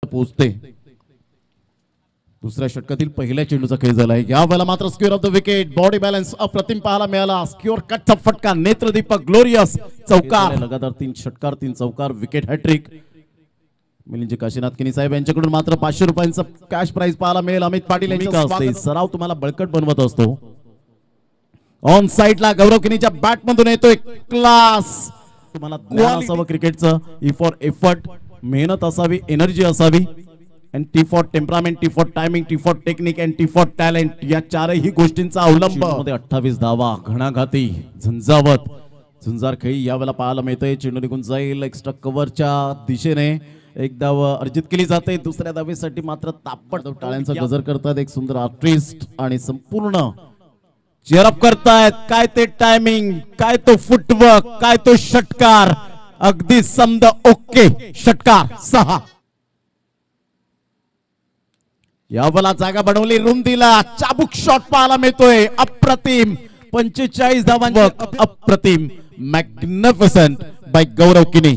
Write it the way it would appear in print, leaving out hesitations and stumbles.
पोहोचते। दुसऱ्या षटकातील पहिल्या चेंडूचा खेळ झालाय। यावेळेला मात्र square of the wicket, body balance अप्रतिम पाहायला मिळाला। स्क्वेअर कटचा फटका, नेत्रदीपक ग्लोरियस चौकार, लगातार 3 षटकार 3 चौकार, विकेट हॅट्रिक। मिलिंद काशीनाथ किनी साहेब यांच्याकडून मात्र 500 रुपयांचा कॅश प्राइज पाहायला मिळेल। अमित पाटील यांचा असते, सराव तुम्हाला बळकट बनवत असतो। ऑन साइडला गौरव किनीच्या बॅट मधून येतोय क्लास। तुम्हाला ज्ञान असावं क्रिकेटचं, ई फॉर एफर्ट, मेहनत असावी, एनर्जी असावी, and T for temperament, T for timing, T for technique and T for talent, या चारही गोष्टींचा अवलंब। मध्ये 28 धावा, घणाघाती, झंझावत, झुंजार खेळी यावेळेला पाहायला मिळतोय। चेंडू निघून जाईल एक्स्ट्रा कव्हरच्या दिशेने, एक धाव अर्जित केली जाते। दुसऱ्या धावेसाठी मात्र तापट टाळ्यांचा गजर करतात एक सुंदर आर्टिस्ट आणि संपूर्ण चेअर अप करतायत। काय ते टायमिंग, काय तो फुटवर्क, काय तो षटकार, अगदी समद ओके। षटकार 6। यावेळेला जागा बनवली, रुंदीला चाबूक शॉट पाहायला मिळतोय। अप्रतिम 45 धावांची अप्रतिम, मॅग्निफिसंट बाय गौरव किनी।